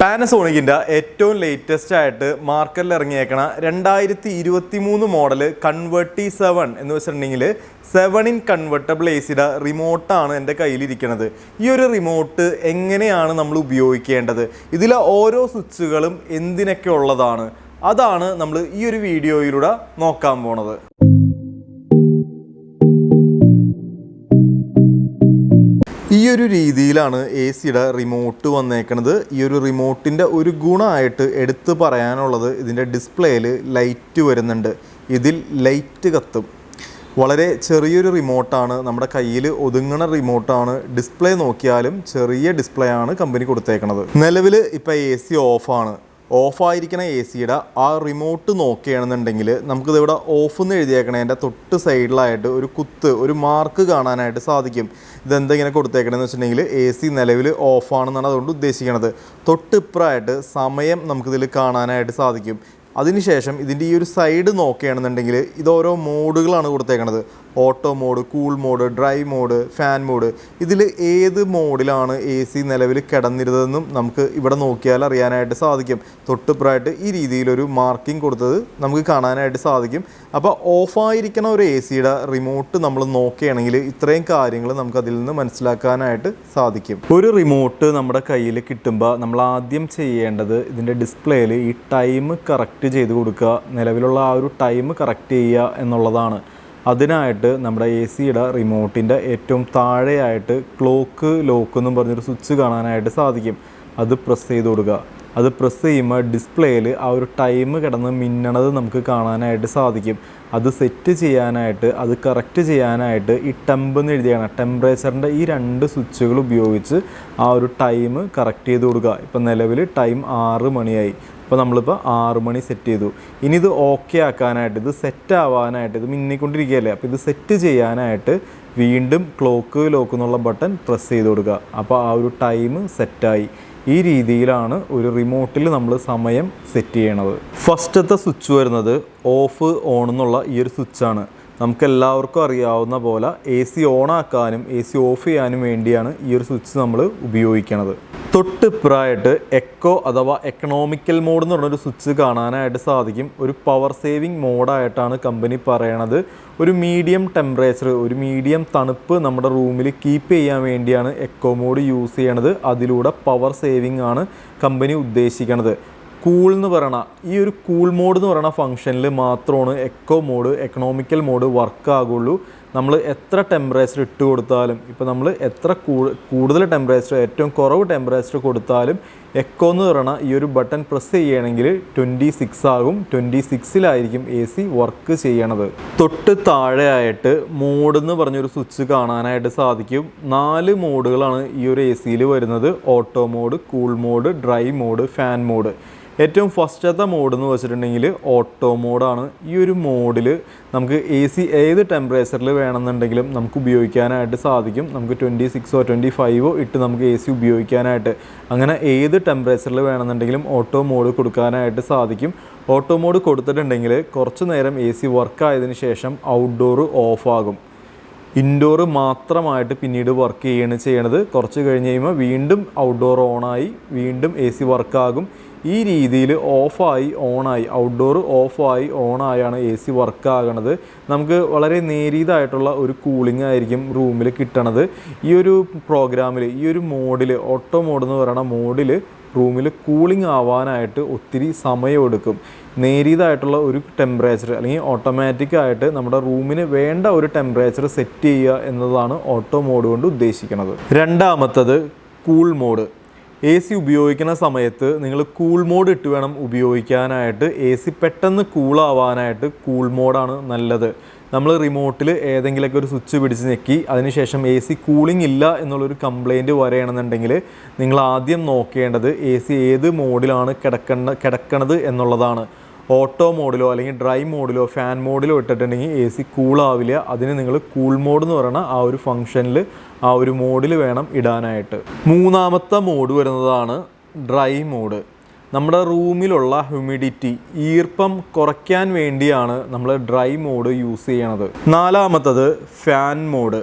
പാനസോണിക്കിൻ്റെ ഏറ്റവും ലേറ്റസ്റ്റ് ആയിട്ട് മാർക്കറ്റിൽ ഇറങ്ങിയേക്കണ 2023 മോഡൽ കൺവേർട്ടി 7 എന്ന് വെച്ചിട്ടുണ്ടെങ്കിൽ 7 ഇൻ കൺവെർട്ടബിൾ എ സിയുടെ റിമോട്ടാണ് എൻ്റെ കയ്യിലിരിക്കുന്നത്. ഈ ഒരു റിമോട്ട് എങ്ങനെയാണ് നമ്മൾ ഉപയോഗിക്കേണ്ടത്, ഇതിലെ ഓരോ സ്വിച്ചുകളും എന്തിനൊക്കെ ഉള്ളതാണ്, അതാണ് നമ്മൾ ഈ ഒരു വീഡിയോയിലൂടെ നോക്കാൻ പോണത്. ഈ ഒരു രീതിയിലാണ് എ സിയുടെ റിമോട്ട് വന്നേക്കുന്നത്. ഈ ഒരു റിമോട്ടിൻ്റെ ഒരു ഗുണമായിട്ട് എടുത്തു പറയാനുള്ളത് ഇതിൻ്റെ ഡിസ്പ്ലേയിൽ ലൈറ്റ് വരുന്നുണ്ട്. ഇതിൽ ലൈറ്റ് കത്തും. വളരെ ചെറിയൊരു റിമോട്ടാണ്, നമ്മുടെ കയ്യിൽ ഒതുങ്ങണ റിമോട്ടാണ്. ഡിസ്പ്ലേ നോക്കിയാലും ചെറിയ ഡിസ്പ്ലേ ആണ് കമ്പനി കൊടുത്തേക്കണത്. നിലവിൽ ഇപ്പോൾ എ സി ഓഫാണ്. ഓഫായിരിക്കണ എ സിയുടെ ആ റിമോട്ട് നോക്കുകയാണെന്നുണ്ടെങ്കിൽ നമുക്കിതിവിടെ ഓഫ് എന്ന് എഴുതിയേക്കണതിൻ്റെ തൊട്ട് സൈഡിലായിട്ട് ഒരു മാർക്ക് കാണാനായിട്ട് സാധിക്കും. ഇതെന്തെങ്ങനെ കൊടുത്തേക്കണമെന്ന് വെച്ചിട്ടുണ്ടെങ്കിൽ എ സി നിലവിൽ ഓഫാണെന്നാണ് അതുകൊണ്ട് ഉദ്ദേശിക്കുന്നത്. തൊട്ടിപ്പുറമായിട്ട് സമയം നമുക്കിതിൽ കാണാനായിട്ട് സാധിക്കും. അതിനുശേഷം ഇതിൻ്റെ ഈ ഒരു സൈഡ് നോക്കുകയാണെന്നുണ്ടെങ്കിൽ ഇത് ഓരോ മോഡുകളാണ് കൊടുത്തേക്കണത്. Auto mode, cool mode, dry mode, fan mode. ഇതിൽ ഏത് മോഡിലാണ് എ സി നിലവിൽ കിടന്നിരുന്നതെന്നും നമുക്ക് ഇവിടെ നോക്കിയാൽ അറിയാനായിട്ട് സാധിക്കും. തൊട്ടുപുറമായിട്ട് ഈ രീതിയിലൊരു മാർക്കിംഗ് കൊടുത്തത് നമുക്ക് കാണാനായിട്ട് സാധിക്കും. അപ്പോൾ ഓഫായിരിക്കുന്ന ഒരു എ സിയുടെ റിമോട്ട് നമ്മൾ നോക്കുകയാണെങ്കിൽ ഇത്രയും കാര്യങ്ങൾ നമുക്ക് അതിൽ നിന്ന് മനസ്സിലാക്കാനായിട്ട് സാധിക്കും. ഒരു റിമോട്ട് നമ്മുടെ കയ്യിൽ കിട്ടുമ്പോൾ നമ്മൾ ആദ്യം ചെയ്യേണ്ടത് ഇതിൻ്റെ ഡിസ്പ്ലേയിൽ ഈ ടൈം കറക്റ്റ് ചെയ്ത് കൊടുക്കുക, നിലവിലുള്ള ആ ഒരു ടൈം കറക്റ്റ് ചെയ്യുക എന്നുള്ളതാണ്. അതിനായിട്ട് നമ്മുടെ എ സിയുടെ റിമോട്ടിൻ്റെ ഏറ്റവും താഴെയായിട്ട് ക്ലോക്ക് ലോക്ക് എന്നും പറഞ്ഞൊരു സ്വിച്ച് കാണാനായിട്ട് സാധിക്കും. അത് പ്രസ് ചെയ്ത് കൊടുക്കുക. അത് പ്രസ് ചെയ്യുമ്പോൾ ഡിസ്പ്ലേയിൽ ആ ഒരു ടൈം കിടന്ന് മിന്നണത് നമുക്ക് കാണാനായിട്ട് സാധിക്കും. അത് സെറ്റ് ചെയ്യാനായിട്ട്, അത് കറക്റ്റ് ചെയ്യാനായിട്ട് ഈ ടെമ്പ് എന്ന് എഴുതിയാണ് ടെമ്പറേച്ചറിൻ്റെ ഈ 2 സ്വിച്ചുകൾ ഉപയോഗിച്ച് ആ ഒരു ടൈം കറക്റ്റ് ചെയ്ത് കൊടുക്കുക. ഇപ്പം നിലവിൽ ടൈം 6 മണിയായി. അപ്പോൾ നമ്മളിപ്പോൾ 6 മണി സെറ്റ് ചെയ്തു. ഇനി ഇത് ഓക്കെ ആക്കാനായിട്ട്, ഇത് സെറ്റ് ആവാനായിട്ട്, ഇത് മിന്നിക്കൊണ്ടിരിക്കുകയല്ലേ, അപ്പോൾ ഇത് സെറ്റ് ചെയ്യാനായിട്ട് വീണ്ടും ക്ലോക്ക് ലോക്ക് എന്നുള്ള ബട്ടൺ പ്രസ് ചെയ്ത് കൊടുക്കുക. അപ്പോൾ ആ ഒരു ടൈം സെറ്റായി. ഈ രീതിയിലാണ് ഒരു റിമോട്ടിൽ നമ്മൾ സമയം സെറ്റ് ചെയ്യണത്. ഫസ്റ്റത്തെ സ്വിച്ച് വരുന്നത് ഓഫ് ഓൺ എന്നുള്ള ഈ ഒരു സ്വിച്ചാണ്. നമുക്കെല്ലാവർക്കും അറിയാവുന്ന പോലെ എ സി ഓണാക്കാനും എ സി ഓഫ് ചെയ്യാനും വേണ്ടിയാണ് ഈ ഒരു സ്വിച്ച് നമ്മൾ ഉപയോഗിക്കുന്നത്. തൊട്ടിപ്പുറമായിട്ട് എക്കോ അഥവാ എക്കണോമിക്കൽ മോഡ് എന്ന് പറഞ്ഞൊരു സ്വിച്ച് കാണാനായിട്ട് സാധിക്കും. ഒരു പവർ സേവിങ് മോഡായിട്ടാണ് കമ്പനി പറയണത്. ഒരു മീഡിയം ടെമ്പറേച്ചർ, ഒരു മീഡിയം തണുപ്പ് നമ്മുടെ റൂമിൽ കീപ്പ് ചെയ്യാൻ വേണ്ടിയാണ് എക്കോ മോഡ് യൂസ് ചെയ്യണത്. അതിലൂടെ പവർ സേവിങ് ആണ് കമ്പനി ഉദ്ദേശിക്കണത്. കൂൾ എന്ന് പറയണ ഈ ഒരു കൂൾ മോഡ് എന്ന് പറയുന്ന ഫംഗ്ഷനിൽ മാത്രമാണ് eco mode, economical mode work ആകുള്ളൂ. നമ്മൾ എത്ര ടെമ്പറേച്ചർ ഇട്ട് കൊടുത്താലും, ഇപ്പോൾ നമ്മൾ എത്ര കൂടുതൽ ടെമ്പറേച്ചർ, ഏറ്റവും കുറവ് ടെമ്പറേച്ചർ കൊടുത്താലും എക്കോ എന്ന് പറയുന്ന ഈ ഒരു ബട്ടൺ പ്രസ് ചെയ്യണമെങ്കിൽ 26 ആകും. 26-ലായിരിക്കും എ സി വർക്ക് ചെയ്യണത്. തൊട്ട് താഴെയായിട്ട് മോഡ് എന്ന് പറഞ്ഞൊരു സ്വിച്ച് കാണാനായിട്ട് സാധിക്കും. 4 മോഡുകളാണ് ഈ ഒരു എ സിയിൽ വരുന്നത്. Auto mode, cool mode, dry mode, fan mode. ഏറ്റവും ഫസ്റ്റത്തെ മോഡ് എന്ന് വെച്ചിട്ടുണ്ടെങ്കിൽ ഓട്ടോ മോഡാണ്. ഈ ഒരു മോഡിൽ നമുക്ക് എ സി ഏത് ടെമ്പറേച്ചറിൽ വേണമെന്നുണ്ടെങ്കിലും നമുക്ക് ഉപയോഗിക്കാനായിട്ട് സാധിക്കും. നമുക്ക് 26-ഓ 25-ഓ ഇട്ട് നമുക്ക് എ സി ഉപയോഗിക്കാനായിട്ട്, അങ്ങനെ ഏത് ടെമ്പറേച്ചറിൽ വേണമെന്നുണ്ടെങ്കിലും ഓട്ടോ മോഡ് കൊടുക്കാനായിട്ട് സാധിക്കും. ഓട്ടോ മോഡ് കൊടുത്തിട്ടുണ്ടെങ്കിൽ കുറച്ച് നേരം എ സി വർക്കായതിനു ശേഷം ഔട്ട്ഡോർ ഓഫാകും. ഇൻഡോർ മാത്രമായിട്ട് പിന്നീട് വർക്ക് ചെയ്യണത്. കുറച്ച് കഴിഞ്ഞ് കഴിയുമ്പോൾ വീണ്ടും ഔട്ട്ഡോർ ഓണായി വീണ്ടും എ സി വർക്കാകും. ഈ രീതിയിൽ ഓഫായി ഓണായി, ഔട്ട്ഡോർ ഓഫായി ഓണായാണ് എ സി വർക്കാകണത്. നമുക്ക് വളരെ നേരിയതായിട്ടുള്ള ഒരു കൂളിംഗ് ആയിരിക്കും റൂമിൽ കിട്ടണത്. ഈ ഒരു പ്രോഗ്രാമിൽ, ഈ ഒരു മോഡിൽ, ഓട്ടോ മോഡ് എന്ന് പറയുന്ന മോഡിൽ റൂമിൽ കൂളിംഗ് ആവാനായിട്ട് ഒത്തിരി സമയമെടുക്കും. നേരിയതായിട്ടുള്ള ഒരു ടെമ്പറേച്ചർ അല്ലെങ്കിൽ ഓട്ടോമാറ്റിക്കായിട്ട് നമ്മുടെ റൂമിന് വേണ്ട ഒരു ടെമ്പറേച്ചർ സെറ്റ് ചെയ്യുക എന്നതാണ് ഓട്ടോ മോഡ് കൊണ്ട് ഉദ്ദേശിക്കുന്നത്. രണ്ടാമത്തത് കൂൾ മോഡ്. എ സി ഉപയോഗിക്കുന്ന സമയത്ത് നിങ്ങൾ കൂൾ മോഡ് ഇട്ട് വേണം ഉപയോഗിക്കാനായിട്ട്. എ സി പെട്ടെന്ന് കൂളാവാനായിട്ട് കൂൾ മോഡാണ് നല്ലത്. നമ്മൾ റിമോട്ടിൽ ഏതെങ്കിലുമൊക്കെ ഒരു സ്വിച്ച് പിടിച്ച് ഞെക്കി അതിനുശേഷം എ സി കൂളിംഗ് ഇല്ല എന്നുള്ളൊരു കംപ്ലയിൻറ്റ് വരികയാണെന്നുണ്ടെങ്കിൽ നിങ്ങൾ ആദ്യം നോക്കേണ്ടത് എ സി ഏത് മോഡിലാണ് കിടക്കണത് എന്നുള്ളതാണ്. ഓട്ടോ മോഡിലോ അല്ലെങ്കിൽ ഡ്രൈ മോഡിലോ ഫാൻ മോഡിലോ ഇട്ടിട്ടുണ്ടെങ്കിൽ എ സി കൂളാവില്ല. അതിന് നിങ്ങൾ കൂൾ മോഡ് എന്ന് പറയുന്ന ആ ഒരു ഫംഗ്ഷനിൽ, ആ ഒരു മോഡിൽ വേണം ഇടാനായിട്ട്. മൂന്നാമത്തെ മോഡ് വരുന്നതാണ് ഡ്രൈ മോഡ്. നമ്മുടെ റൂമിലുള്ള ഹ്യൂമിഡിറ്റി, ഈർപ്പം കുറയ്ക്കാൻ വേണ്ടിയാണ് നമ്മൾ ഡ്രൈ മോഡ് യൂസ് ചെയ്യണത്. നാലാമത്തത് ഫാൻ മോഡ്.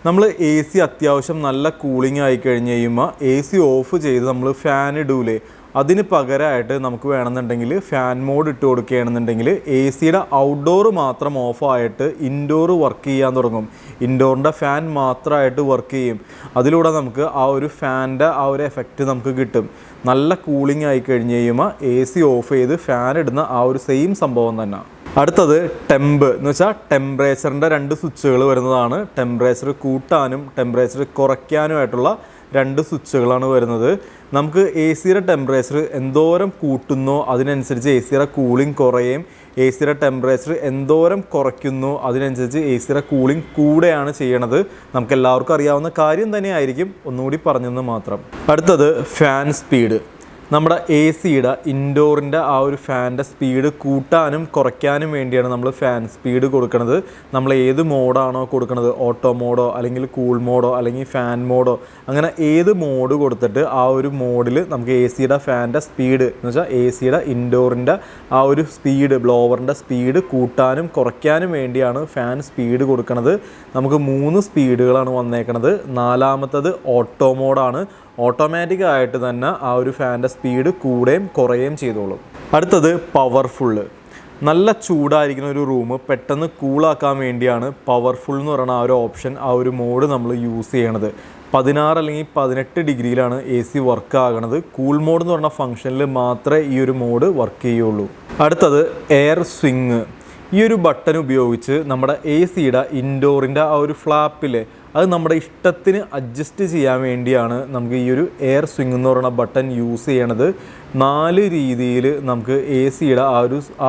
നമ്മൾ എ സി അത്യാവശ്യം നല്ല കൂളിംഗ് ആയി കഴിഞ്ഞ് കഴിയുമ്പോൾ എ സി ഓഫ് ചെയ്ത് നമ്മൾ ഫാൻ ഇടൂലേ, അതിന് പകരമായിട്ട് നമുക്ക് വേണമെന്നുണ്ടെങ്കിൽ ഫാൻ മോഡ് ഇട്ട് കൊടുക്കുകയാണെന്നുണ്ടെങ്കിൽ എ സിയുടെ ഔട്ട്ഡോർ മാത്രം ഓഫായിട്ട് ഇൻഡോർ വർക്ക് ചെയ്യാൻ തുടങ്ങും. ഇൻഡോറിൻ്റെ ഫാൻ മാത്രമായിട്ട് വർക്ക് ചെയ്യും. അതിലൂടെ നമുക്ക് ആ ഒരു ഫാനിൻ്റെ ആ ഒരു എഫക്റ്റ് നമുക്ക് കിട്ടും. നല്ല കൂളിംഗ് ആയി കഴിഞ്ഞ് കഴിയുമ്പോൾ എ സി ഓഫ് ചെയ്ത് ഫാൻ ഇടുന്ന ആ ഒരു സെയിം സംഭവം തന്നെ. അടുത്തത് ടെമ്പ് എന്ന് വെച്ചാൽ ടെമ്പറേച്ചറിൻ്റെ 2 സ്വിച്ചുകൾ വരുന്നതാണ്. ടെമ്പറേച്ചർ കൂട്ടാനും ടെമ്പറേച്ചർ കുറയ്ക്കാനുമായിട്ടുള്ള 2 സ്വിച്ചുകളാണ് വരുന്നത്. നമുക്ക് എ സിയുടെ ടെമ്പറേച്ചർ എന്തോരം കൂട്ടുന്നോ അതിനനുസരിച്ച് എ സിയുടെ കൂളിംഗ് കുറയും. എ സിയുടെ ടെമ്പറേച്ചർ എന്തോരം കുറയ്ക്കുന്നോ അതിനനുസരിച്ച് എ സിയുടെ കൂളിംഗ് കൂടെയാണ് ചെയ്യണത്. നമുക്ക് എല്ലാവർക്കും അറിയാവുന്ന കാര്യം തന്നെയായിരിക്കും, ഒന്നുകൂടി പറഞ്ഞെന്ന് മാത്രം. അടുത്തത് ഫാൻ സ്പീഡ്. നമ്മുടെ എ സിയുടെ ഇൻഡോറിൻ്റെ ആ ഒരു ഫാനിൻ്റെ സ്പീഡ് കൂട്ടാനും കുറയ്ക്കാനും വേണ്ടിയാണ് നമ്മൾ ഫാൻ സ്പീഡ് കൊടുക്കുന്നത്. നമ്മൾ ഏത് മോഡാണോ കൊടുക്കുന്നത്, ഓട്ടോ മോഡോ അല്ലെങ്കിൽ കൂൾ മോഡോ അല്ലെങ്കിൽ ഫാൻ മോഡോ, അങ്ങനെ ഏത് മോഡ് കൊടുത്തിട്ട് ആ ഒരു മോഡിൽ നമുക്ക് എ സിയുടെ ഫാനിൻ്റെ സ്പീഡ് എന്ന് വെച്ചാൽ എ സിയുടെ ഇൻഡോറിൻ്റെ ആ ഒരു സ്പീഡ്, ബ്ലോവറിൻ്റെ സ്പീഡ് കൂട്ടാനും കുറയ്ക്കാനും വേണ്ടിയാണ് ഫാൻ സ്പീഡ് കൊടുക്കുന്നത്. നമുക്ക് 3 സ്പീഡുകളാണ് വന്നേക്കുന്നത്. 4ാമത്തത് ഓട്ടോ മോഡാണ്. ഓട്ടോമാറ്റിക്കായിട്ട് തന്നെ ആ ഒരു ഫാനിൻ്റെ സ്പീഡ് കൂടുകയും കുറയുകയും ചെയ്തോളും. അടുത്തത് പവർഫുള്ള്. നല്ല ചൂടായിരിക്കുന്ന ഒരു റൂം പെട്ടെന്ന് കൂളാക്കാൻ വേണ്ടിയാണ് പവർഫുൾ എന്ന് പറയുന്ന ആ ഒരു ഓപ്ഷൻ, ആ ഒരു മോഡ് നമ്മൾ യൂസ് ചെയ്യണത്. 16 അല്ലെങ്കിൽ 18 ഡിഗ്രിയിലാണ് എ സി വർക്ക് ആകണത്. കൂൾ മോഡ് എന്ന് പറഞ്ഞ ഫംഗ്ഷനിൽ മാത്രമേ ഈ ഒരു മോഡ് വർക്ക് ചെയ്യുള്ളൂ. അടുത്തത് എയർ സ്വിങ്. ഈ ഒരു ബട്ടൺ ഉപയോഗിച്ച് നമ്മുടെ എ സിയുടെ ഇൻഡോറിൻ്റെ ആ ഒരു ഫ്ലാപ്പിൽ അത് നമ്മുടെ ഇഷ്ടത്തിന് അഡ്ജസ്റ്റ് ചെയ്യാൻ വേണ്ടിയാണ് നമുക്ക് ഈ ഒരു എയർ സ്വിങ് എന്ന് പറയുന്ന ബട്ടൺ യൂസ് ചെയ്യണത്. 4 രീതിയിൽ നമുക്ക് എ സിയുടെ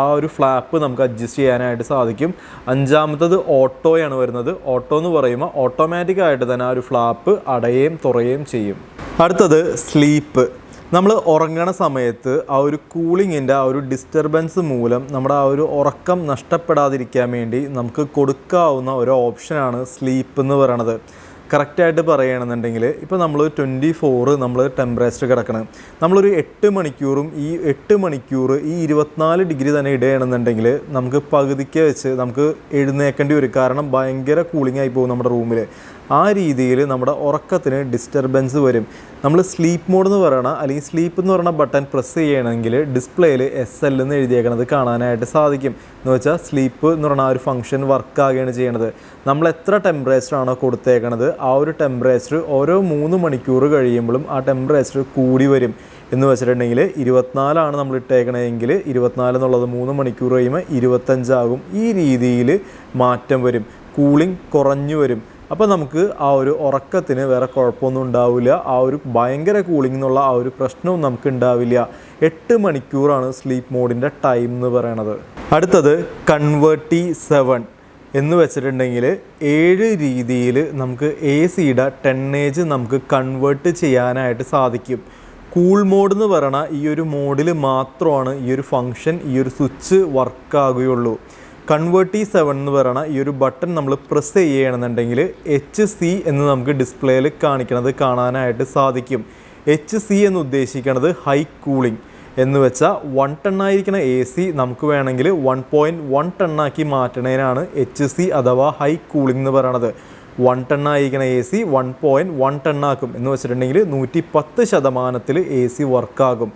ആ ഒരു ഫ്ലാപ്പ് നമുക്ക് അഡ്ജസ്റ്റ് ചെയ്യാനായിട്ട് സാധിക്കും. 5ാമത്തത് ഓട്ടോയാണ് വരുന്നത്. ഓട്ടോ എന്ന് പറയുമ്പോൾ ഓട്ടോമാറ്റിക്കായിട്ട് തന്നെ ആ ഒരു ഫ്ലാപ്പ് അടയുകയും തുറയുകയും ചെയ്യും. അടുത്തത് സ്ലീപ്പ്. നമ്മൾ ഉറങ്ങണ സമയത്ത് ആ ഒരു കൂളിങ്ങിൻ്റെ ആ ഒരു ഡിസ്റ്റർബൻസ് മൂലം നമ്മുടെ ആ ഒരു ഉറക്കം നഷ്ടപ്പെടാതിരിക്കാൻ വേണ്ടി നമുക്ക് കൊടുക്കാവുന്ന ഒരു ഓപ്ഷനാണ് സ്ലീപ്പ് എന്ന് പറയണത്. കറക്റ്റായിട്ട് പറയുകയാണെന്നുണ്ടെങ്കിൽ ഇപ്പോൾ നമ്മൾ 24 നമ്മൾ ടെമ്പറേച്ചർ കിടക്കണം, നമ്മളൊരു 8 മണിക്കൂറും ഈ 8 മണിക്കൂർ ഈ 24 ഡിഗ്രി തന്നെ ഇടുകയാണെന്നുണ്ടെങ്കിൽ നമുക്ക് പകുതിക്ക് വെച്ച് നമുക്ക് എഴുന്നേക്കേണ്ടി വരും. കാരണം ഭയങ്കര കൂളിംഗ് ആയി പോകും നമ്മുടെ റൂമിൽ. ആ രീതിയിൽ നമ്മുടെ ഉറക്കത്തിന് ഡിസ്റ്റർബൻസ് വരും. നമ്മൾ സ്ലീപ്പ് മോഡ് എന്ന് പറയണ അല്ലെങ്കിൽ സ്ലീപ്പ് എന്ന് പറയുന്ന ബട്ടൺ പ്രസ് ചെയ്യണമെങ്കിൽ ഡിസ്പ്ലേയിൽ SL എന്ന് എഴുതിയേക്കണത് കാണാനായിട്ട് സാധിക്കും. എന്ന് വെച്ചാൽ സ്ലീപ്പ് എന്ന് പറയുന്ന ആ ഒരു ഫംഗ്ഷൻ വർക്കാകുകയാണ് ചെയ്യണത്. നമ്മൾ എത്ര ടെമ്പറേച്ചറാണോ കൊടുത്തേക്കണത് ആ ഒരു ടെമ്പറേച്ചർ ഓരോ 3 മണിക്കൂർ കഴിയുമ്പോഴും ആ ടെമ്പറേച്ചർ കൂടി വരും. എന്ന് വെച്ചിട്ടുണ്ടെങ്കിൽ 24 നമ്മൾ ഇട്ടേക്കണമെങ്കിൽ 24 എന്നുള്ളത് 3 മണിക്കൂർ കഴിയുമ്പോൾ 25 ആകും. ഈ രീതിയിൽ മാറ്റം വരും. കൂളിംഗ് കുറഞ്ഞു വരും. അപ്പോൾ നമുക്ക് ആ ഒരു ഉറക്കത്തിന് വേറെ കുഴപ്പമൊന്നും ഉണ്ടാവില്ല. ആ ഒരു ഭയങ്കര കൂളിംഗ് എന്നുള്ള ആ ഒരു പ്രശ്നവും നമുക്ക് ഉണ്ടാവില്ല. 8 മണിക്കൂറാണ് സ്ലീപ്പ് മോഡിൻ്റെ ടൈം എന്ന് പറയണത്. അടുത്തത് കൺവേർട്ടി 7 എന്ന് വെച്ചിട്ടുണ്ടെങ്കിൽ 7 രീതിയിൽ നമുക്ക് എ സിയുടെ ടെണ്ണേജ് നമുക്ക് കൺവേർട്ട് ചെയ്യാനായിട്ട് സാധിക്കും. കൂൾ മോഡ് എന്ന് പറയണ ഈ ഒരു മോഡിൽ മാത്രമാണ് ഈ ഒരു ഫംഗ്ഷൻ, ഈ ഒരു സ്വിച്ച് വർക്കാകുകയുള്ളൂ. കൺവേർട്ടി 7 എന്ന് പറയുന്ന ഈ ഒരു ബട്ടൺ നമ്മൾ പ്രസ് ചെയ്യണമെന്നുണ്ടെങ്കിൽ HC എന്ന് നമുക്ക് ഡിസ്പ്ലേയിൽ കാണാനായിട്ട് സാധിക്കും. HC എന്ന് ഉദ്ദേശിക്കുന്നത് ഹൈ കൂളിംഗ് എന്ന് വെച്ചാൽ 1 ടൺ ആയിരിക്കുന്ന എ സി നമുക്ക് വേണമെങ്കിൽ 1.1 ടണ്ണാക്കി മാറ്റണേനാണ് HC അഥവാ ഹൈ കൂളിംഗ് എന്ന് പറയണത്. 1 ടൺ ആയിരിക്കുന്ന എ സി 1.1 ടണ്ണാക്കും എന്ന് വെച്ചിട്ടുണ്ടെങ്കിൽ 110% എ സി വർക്കാകും.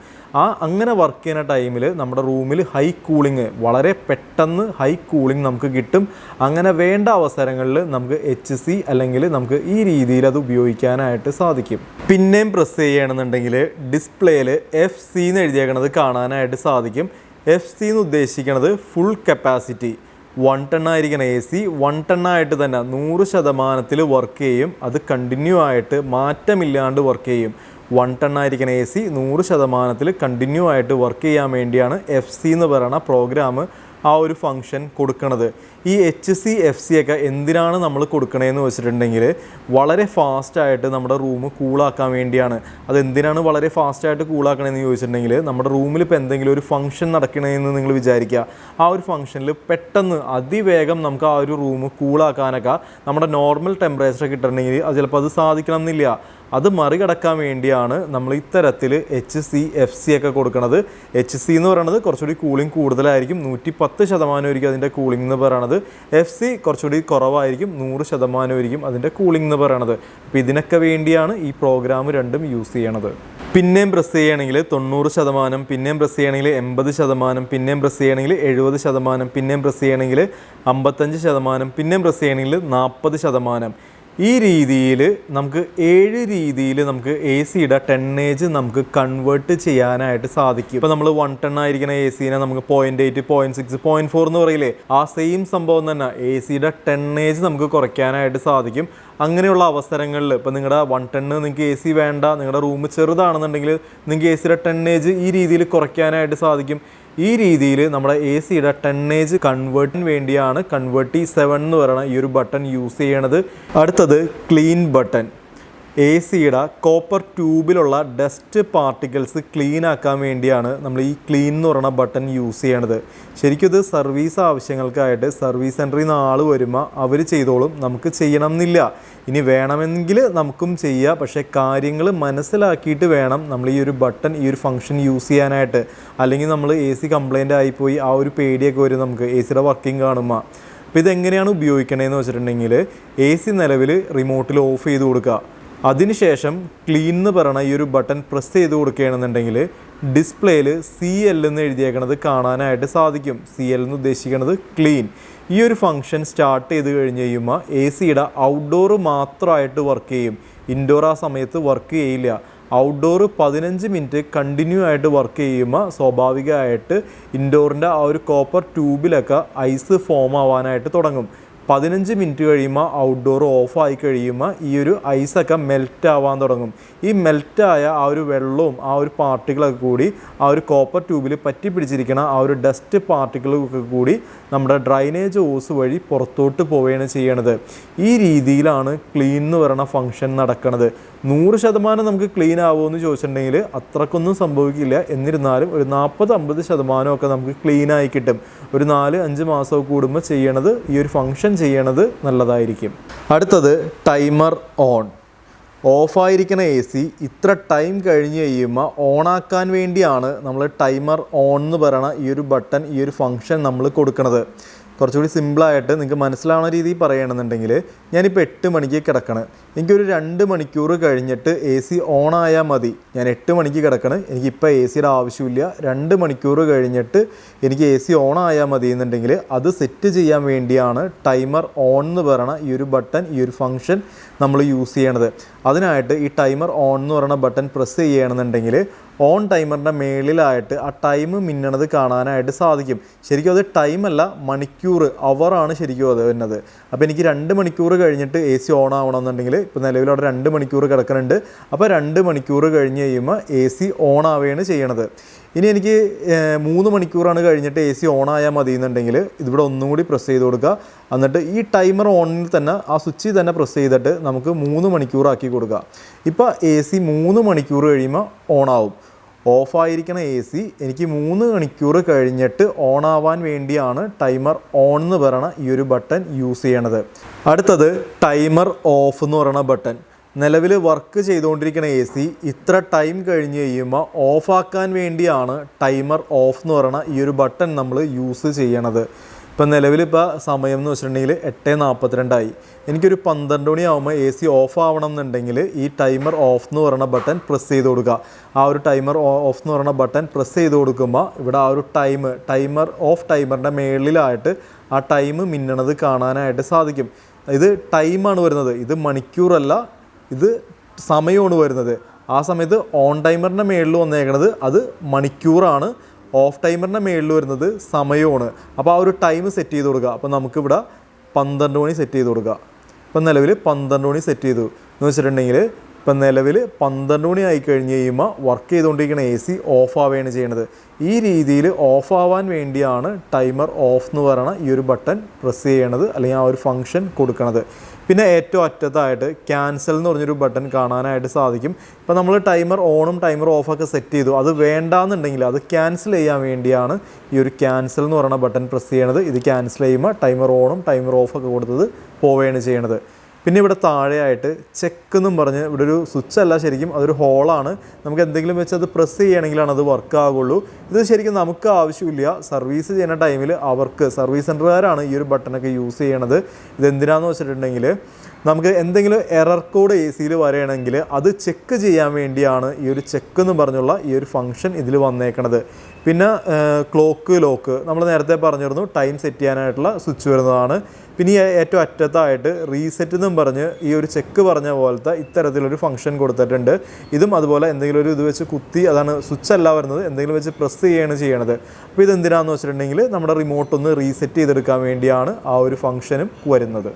അങ്ങനെ വർക്ക് ചെയ്യുന്ന ടൈമിൽ നമ്മുടെ റൂമിൽ ഹൈ കൂളിംഗ്, വളരെ പെട്ടെന്ന് ഹൈ കൂളിംഗ് നമുക്ക് കിട്ടും. അങ്ങനെ വേണ്ട അവസരങ്ങളിൽ നമുക്ക് HC അല്ലെങ്കിൽ നമുക്ക് ഈ രീതിയിൽ അത് ഉപയോഗിക്കാനായിട്ട് സാധിക്കും. പിന്നെയും പ്രസ് ചെയ്യുകയാണെന്നുണ്ടെങ്കിൽ ഡിസ്പ്ലേയിൽ FC എന്ന് എഴുതിയേക്കണത് കാണാനായിട്ട് സാധിക്കും. FC എന്ന് ഉദ്ദേശിക്കുന്നത് ഫുൾ കപ്പാസിറ്റി. 1 ടൺ ആയിരിക്കുന്ന എ സി 1 ടണ്ണായിട്ട് തന്നെ 100% വർക്ക് ചെയ്യും. അത് കണ്ടിന്യൂ ആയിട്ട് മാറ്റമില്ലാണ്ട് വർക്ക് ചെയ്യും. 1 ടൺ ആയിരിക്കുന്ന എ സി 100% കണ്ടിന്യൂ ആയിട്ട് വർക്ക് ചെയ്യാൻ വേണ്ടിയാണ് FC എന്ന് പറയുന്ന പ്രോഗ്രാം ആ ഒരു ഫംഗ്ഷൻ കൊടുക്കുന്നത്. ഈ HC FC ഒക്കെ എന്തിനാണ് നമ്മൾ കൊടുക്കണതെന്ന് വെച്ചിട്ടുണ്ടെങ്കിൽ വളരെ ഫാസ്റ്റായിട്ട് നമ്മുടെ റൂം കൂളാക്കാൻ വേണ്ടിയാണ്. അതെന്തിനാണ് വളരെ ഫാസ്റ്റായിട്ട് കൂളാക്കണമെന്ന് ചോദിച്ചിട്ടുണ്ടെങ്കിൽ നമ്മുടെ റൂമിൽ ഇപ്പോൾ എന്തെങ്കിലും ഒരു ഫംഗ്ഷൻ നടക്കണമെന്ന് നിങ്ങൾ വിചാരിക്കുക. ആ ഒരു ഫംഗ്ഷനിൽ പെട്ടെന്ന് അതിവേഗം നമുക്ക് ആ ഒരു റൂം കൂളാക്കാനൊക്കെ നമ്മുടെ നോർമൽ ടെമ്പറേച്ചർ കിട്ടണമെങ്കിൽ അത് ചിലപ്പോൾ അത് സാധിക്കണം എന്നില്ല. അത് മറികടക്കാൻ വേണ്ടിയാണ് നമ്മൾ ഇത്തരത്തിൽ HC FC ഒക്കെ കൊടുക്കുന്നത്. HC എന്ന് പറയുന്നത് കുറച്ചുകൂടി കൂളിംഗ് കൂടുതലായിരിക്കും, 110% അതിൻ്റെ കൂളിംഗ് എന്ന് പറയുന്നത്. FC കുറച്ചുകൂടി കുറവായിരിക്കും, 100% അതിൻ്റെ കൂളിംഗ് എന്ന് പറയുന്നത്. അപ്പോൾ ഇതിനൊക്കെ വേണ്ടിയാണ് ഈ പ്രോഗ്രാം രണ്ടും യൂസ് ചെയ്യണത്. പിന്നെയും പ്രസ് ചെയ്യുകയാണെങ്കിൽ 90%, പിന്നെയും പ്രസ് ചെയ്യുകയാണെങ്കിൽ 80%, പിന്നെയും പ്രസ് ചെയ്യുകയാണെങ്കിൽ 70%, പിന്നെയും പ്രസ് ചെയ്യുകയാണെങ്കിൽ 55%, പിന്നെയും പ്രസ് ചെയ്യുകയാണെങ്കിൽ 40%. ഈ രീതിയിൽ നമുക്ക് 7 രീതിയിൽ നമുക്ക് എ സിയുടെ ടെണ്ണേജ് നമുക്ക് കൺവേർട്ട് ചെയ്യാനായിട്ട് സാധിക്കും. ഇപ്പോൾ നമ്മൾ 110 ആയിരിക്കുന്ന എ സിനെ നമുക്ക് 0.8, 0.6, 0.4 എന്ന് പറയില്ലേ, ആ സെയിം സംഭവം തന്നെ എ സിയുടെ ടെണ്ണേജ് നമുക്ക് കുറയ്ക്കാനായിട്ട് സാധിക്കും. അങ്ങനെയുള്ള അവസരങ്ങളിൽ ഇപ്പോൾ നിങ്ങളുടെ 110 നിങ്ങൾക്ക് എ സി വേണ്ട, നിങ്ങളുടെ റൂം ചെറുതാണെന്നുണ്ടെങ്കിൽ നിങ്ങൾക്ക് എ സിയുടെ ടെണ്ണേജ് ഈ രീതിയിൽ കുറയ്ക്കാനായിട്ട് സാധിക്കും. ഈ രീതിയിൽ നമ്മുടെ എ സിയുടെ ടെണ്ണേജ് കൺവേർട്ടിന് വേണ്ടിയാണ് കൺവേർട്ടി 7 എന്ന് പറയുന്ന ഈ ഒരു ബട്ടൺ യൂസ് ചെയ്യണത്. അടുത്തത് ക്ലീൻ ബട്ടൺ. എ സിയുടെ കോപ്പർ ട്യൂബിലുള്ള ഡസ്റ്റ് പാർട്ടിക്കിൾസ് ക്ലീൻ ആക്കാൻ വേണ്ടിയാണ് നമ്മൾ ഈ ക്ലീൻ എന്ന് പറയുന്ന ബട്ടൺ യൂസ് ചെയ്യണത്. ശരിക്കും ഇത് സർവീസ് ആവശ്യങ്ങൾക്കായിട്ട് സർവീസ് സെൻറ്ററിൽ നിന്ന് ആൾ വരുമ്പോൾ അവർ ചെയ്തോളും, നമുക്ക് ചെയ്യണം എന്നില്ല. ഇനി വേണമെങ്കിൽ നമുക്കും ചെയ്യാം, പക്ഷേ കാര്യങ്ങൾ മനസ്സിലാക്കിയിട്ട് വേണം നമ്മൾ ഈ ഒരു ബട്ടൺ, ഈ ഒരു ഫംഗ്ഷൻ യൂസ് ചെയ്യാനായിട്ട്. അല്ലെങ്കിൽ നമ്മൾ എ സി കംപ്ലൈൻ്റ് ആയിപ്പോയി ആ ഒരു പേടിയൊക്കെ വരും നമുക്ക് എ സിയുടെ വർക്കിംഗ് കാണുമ്പോൾ. അപ്പോൾ ഇതെങ്ങനെയാണ് ഉപയോഗിക്കണതെന്ന് വെച്ചിട്ടുണ്ടെങ്കിൽ എ സി നിലവിൽ റിമോട്ടിൽ ഓഫ് ചെയ്ത് കൊടുക്കുക. അതിനുശേഷം ക്ലീൻ എന്ന് പറയുന്ന ഈ ഒരു ബട്ടൺ പ്രസ് ചെയ്ത് കൊടുക്കുകയാണെന്നുണ്ടെങ്കിൽ ഡിസ്പ്ലേയിൽ CL എന്ന് എഴുതിയേക്കണത് കാണാനായിട്ട് സാധിക്കും. CL എന്ന് ഉദ്ദേശിക്കുന്നത് ക്ലീൻ. ഈ ഒരു ഫംഗ്ഷൻ സ്റ്റാർട്ട് ചെയ്ത് കഴിഞ്ഞ് കഴിയുമ്പോൾ എ സിയുടെ ഔട്ട്ഡോർ മാത്രമായിട്ട് വർക്ക് ചെയ്യും, ഇൻഡോർ ആ സമയത്ത് വർക്ക് ചെയ്യില്ല. ഔട്ട്ഡോർ 15 മിനിറ്റ് കണ്ടിന്യൂ ആയിട്ട് വർക്ക് ചെയ്യുമ്പോൾ സ്വാഭാവികമായിട്ട് ഇൻഡോറിൻ്റെ ആ ഒരു കോപ്പർ ട്യൂബിലൊക്കെ ഐസ് ഫോം ആവാനായിട്ട് തുടങ്ങും. 15 മിനിറ്റ് കഴിയുമ്പോൾ ഔട്ട്ഡോർ ഓഫായി കഴിയുമ്പോൾ ഈ ഒരു ഐസൊക്കെ മെൽറ്റ് ആവാൻ തുടങ്ങും. ഈ മെൽറ്റായ ആ ഒരു വെള്ളവും ആ ഒരു പാർട്ടിക്കിളൊക്കെ കൂടി ആ ഒരു കോപ്പർ ട്യൂബിൽ പറ്റി പിടിച്ചിരിക്കുന്ന ആ ഒരു ഡസ്റ്റ് പാർട്ടിക്കിളൊക്കെ കൂടി നമ്മുടെ ഡ്രൈനേജ് ഓസ് വഴി പുറത്തോട്ട് പോവുകയാണ് ചെയ്യണത്. ഈ രീതിയിലാണ് ക്ലീൻ എന്ന് പറയുന്ന ഫംഗ്ഷൻ നടക്കുന്നത്. 100% നമുക്ക് ക്ലീൻ ആവുമെന്ന് ചോദിച്ചിട്ടുണ്ടെങ്കിൽ അത്രക്കൊന്നും സംഭവിക്കില്ല. എന്നിരുന്നാലും ഒരു 40-50% നമുക്ക് ക്ലീനായി കിട്ടും. ഒരു 4-5 മാസം കൂടുമ്പോൾ ചെയ്യണത്, ഈ ഒരു ഫംഗ്ഷൻ ചെയ്യണത് നല്ലതായിരിക്കും. അടുത്തത് ടൈമർ ഓൺ. ഓഫായിരിക്കുന്ന എ സി ഇത്ര ടൈം കഴിഞ്ഞ് കഴിയുമ്പോൾ ഓണാക്കാൻ വേണ്ടിയാണ് നമ്മൾ ടൈമർ ഓൺ എന്ന് പറയുന്ന ഈ ഒരു ബട്ടൺ, ഈ ഒരു ഫംഗ്ഷൻ നമ്മൾ കൊടുക്കുന്നത്. കുറച്ചുകൂടി സിമ്പിളായിട്ട് നിങ്ങൾക്ക് മനസ്സിലാവുന്ന രീതിയിൽ പറയുകയാണെന്നുണ്ടെങ്കിൽ ഞാനിപ്പോൾ 8 മണിക്ക് കിടക്കണം, എനിക്കൊരു 2 മണിക്കൂർ കഴിഞ്ഞിട്ട് എ സി ഓണായാൽ മതി. ഞാൻ 8 മണിക്ക് കിടക്കണം, എനിക്കിപ്പോൾ എ സിയുടെ ആവശ്യമില്ല, 2 മണിക്കൂർ കഴിഞ്ഞിട്ട് എനിക്ക് എ സി ഓണായാൽ മതി എന്നുണ്ടെങ്കിൽ അത് സെറ്റ് ചെയ്യാൻ വേണ്ടിയാണ് ടൈമർ ഓൺ എന്ന് പറയുന്ന ഈ ഒരു ബട്ടൺ, ഈ ഒരു ഫംഗ്ഷൻ നമ്മൾ യൂസ് ചെയ്യണത്. അതിനായിട്ട് ഈ ടൈമർ ഓൺ എന്ന് പറയുന്ന ബട്ടൺ പ്രസ് ചെയ്യുകയാണെന്നുണ്ടെങ്കിൽ ഓൺ ടൈമറിൻ്റെ മേളിലായിട്ട് ആ ടൈം മിന്നണത് കാണാനായിട്ട് സാധിക്കും. ശരിക്കും അത് ടൈമല്ല, മണിക്കൂർ, അവറാണ് ശരിക്കും അത് വരുന്നത്. അപ്പോൾ എനിക്ക് 2 മണിക്കൂർ കഴിഞ്ഞിട്ട് എ സി ഓൺ ആവണമെന്നുണ്ടെങ്കിൽ ഇപ്പോൾ നിലവിൽ അവിടെ 2 മണിക്കൂർ കിടക്കുന്നുണ്ട്. അപ്പോൾ 2 മണിക്കൂർ കഴിഞ്ഞ് കഴിയുമ്പോൾ എ സി ഓൺ ആവുകയാണ് ചെയ്യണത്. ഇനി എനിക്ക് 3 മണിക്കൂറാണ് കഴിഞ്ഞിട്ട് എ സി ഓൺ ആയാൽ മതി എന്നുണ്ടെങ്കിൽ ഇതിവിടെ ഒന്നും കൂടി പ്രസ് ചെയ്ത് കൊടുക്കുക. എന്നിട്ട് ഈ ടൈമർ ഓണിൽ തന്നെ ആ സ്വിച്ചിൽ തന്നെ പ്രസ് ചെയ്തിട്ട് നമുക്ക് 3 മണിക്കൂറാക്കി കൊടുക്കുക. ഇപ്പോൾ എ സി 3 മണിക്കൂർ കഴിയുമ്പോൾ ഓണാവും. ഓഫായിരിക്കുന്ന എ സി എനിക്ക് 3 മണിക്കൂർ കഴിഞ്ഞിട്ട് ഓണാവാൻ വേണ്ടിയാണ് ടൈമർ ഓൺ എന്ന് പറയുന്ന ഈ ഒരു ബട്ടൺ യൂസ് ചെയ്യണത്. അടുത്തത് ടൈമർ ഓഫ് എന്ന് പറയുന്ന ബട്ടൺ. നിലവിൽ വർക്ക് ചെയ്തുകൊണ്ടിരിക്കുന്ന എ സി ഇത്ര ടൈം കഴിഞ്ഞ് കഴിയുമ്പോൾ ഓഫാക്കാൻ വേണ്ടിയാണ് ടൈമർ ഓഫ് എന്ന് പറയുന്ന ഈ ഒരു ബട്ടൺ നമ്മൾ യൂസ് ചെയ്യണത്. ഇപ്പം നിലവിലിപ്പോൾ സമയം എന്ന് വെച്ചിട്ടുണ്ടെങ്കിൽ 8:42 എനിക്കൊരു 12 മണിയാകുമ്പോൾ എ സി ഓഫ് ആവണം എന്നുണ്ടെങ്കിൽ ഈ ടൈമർ ഓഫ് എന്ന് പറയുന്ന ബട്ടൺ പ്രസ് ചെയ്ത് കൊടുക്കുക. ആ ഒരു ടൈമർ ഓഫ് എന്ന് പറയുന്ന ബട്ടൺ പ്രസ് ചെയ്ത് കൊടുക്കുമ്പോൾ ഇവിടെ ആ ഒരു ടൈമർ ഓഫ് ടൈമറിൻ്റെ മേളിലായിട്ട് ആ ടൈം മിന്നണത് കാണാനായിട്ട് സാധിക്കും. ഇത് ടൈമാണ് വരുന്നത്, ഇത് മണിക്കൂറല്ല, ഇത് സമയമാണ് വരുന്നത്. ആ സമയത്ത് ഓൺ ടൈമറിൻ്റെ മേളിൽ വന്നേക്കണത് അത് മണിക്കൂറാണ്, ഓഫ് ടൈമറിൻ്റെ മേളിൽ വരുന്നത് സമയമാണ്. അപ്പോൾ ആ ഒരു ടൈം സെറ്റ് ചെയ്ത് കൊടുക്കുക. അപ്പോൾ നമുക്കിവിടെ 12 മണി സെറ്റ് ചെയ്ത് കൊടുക്കുക. ഇപ്പം നിലവിൽ 12 മണി സെറ്റ് ചെയ്തു എന്ന് വെച്ചിട്ടുണ്ടെങ്കിൽ ഇപ്പം നിലവിൽ 12 മണി ആയി കഴിഞ്ഞ് കഴിയുമ്പോൾ വർക്ക് ചെയ്തുകൊണ്ടിരിക്കുന്ന എ സി ഓഫ് ആവുകയാണ് ചെയ്യണത്. ഈ രീതിയിൽ ഓഫ് ആവാൻ വേണ്ടിയാണ് ടൈമർ ഓഫ് എന്ന് പറയുന്ന ഈ ഒരു ബട്ടൺ പ്രസ് ചെയ്യണത്, അല്ലെങ്കിൽ ആ ഒരു ഫംഗ്ഷൻ കൊടുക്കണത്. പിന്നെ ഏറ്റവും അറ്റത്തായിട്ട് ക്യാൻസൽ എന്ന് പറഞ്ഞൊരു ബട്ടൺ കാണാനായിട്ട് സാധിക്കും. ഇപ്പോൾ നമ്മൾ ടൈമർ ഓണും ടൈമർ ഓഫൊക്കെ സെറ്റ് ചെയ്തു, അത് വേണ്ടാന്നുണ്ടെങ്കിൽ അത് ക്യാൻസൽ ചെയ്യാൻ വേണ്ടിയാണ് ഈ ഒരു ക്യാൻസൽ എന്ന് പറയുന്ന ബട്ടൺ പ്രസ് ചെയ്യണത്. ഇത് ക്യാൻസൽ ചെയ്യുമ്പോൾ ടൈമർ ഓണും ടൈമർ ഓഫൊക്കെ കൊടുത്തത് പോവുകയാണ് ചെയ്യണത്. പിന്നെ ഇവിടെ താഴെയായിട്ട് ചെക്ക് എന്നും പറഞ്ഞ് ഇവിടെ ഒരു സ്വിച്ച് അല്ല, ശരിക്കും അതൊരു ഹോളാണ്. നമുക്ക് എന്തെങ്കിലും വെച്ച് അത് പ്രസ് ചെയ്യണമെങ്കിലാണ് അത് വർക്ക് ആകുള്ളൂ. ഇത് ശരിക്കും നമുക്ക് ആവശ്യമില്ല, സർവീസ് ചെയ്യുന്ന ടൈമിൽ അവർക്ക് സർവീസ് സെൻ്ററുകാരാണ് ഈ ഒരു ബട്ടണൊക്കെ യൂസ് ചെയ്യണത്. ഇതെന്തിനാന്ന് വെച്ചിട്ടുണ്ടെങ്കിൽ നമുക്ക് എന്തെങ്കിലും എറർ കോഡ് എ സിയിൽ വരികയാണെങ്കിൽ അത് ചെക്ക് ചെയ്യാൻ വേണ്ടിയാണ് ഈ ഒരു ചെക്ക് എന്ന് പറഞ്ഞുള്ള ഈ ഒരു ഫംഗ്ഷൻ ഇതിൽ വന്നേക്കണത്. പിന്നെ ക്ലോക്ക് ലോക്ക് നമ്മൾ നേരത്തെ പറഞ്ഞിരുന്നു, ടൈം സെറ്റ് ചെയ്യാനായിട്ടുള്ള സ്വിച്ച് വരുന്നതാണ്. പിന്നെ ഈ ഏറ്റവും അറ്റത്തായിട്ട് റീസെറ്റ് എന്നും പറഞ്ഞ് ഈ ഒരു ചെക്ക് പറഞ്ഞ പോലത്തെ ഇത്തരത്തിലൊരു ഫംഗ്ഷൻ കൊടുത്തിട്ടുണ്ട്. ഇതും അതുപോലെ എന്തെങ്കിലും ഒരു ഇത് വെച്ച് കുത്തി, അതാണ് സ്വിച്ച് അല്ല വരുന്നത്, എന്തെങ്കിലും വെച്ച് പ്രസ് ചെയ്യുകയാണ് ചെയ്യണത്. അപ്പോൾ ഇതെന്തിനാണെന്ന് വെച്ചിട്ടുണ്ടെങ്കിൽ നമ്മുടെ റിമോട്ട് ഒന്ന് റീസെറ്റ് ചെയ്തെടുക്കാൻ വേണ്ടിയാണ് ആ ഒരു ഫംഗ്ഷനും വരുന്നത്.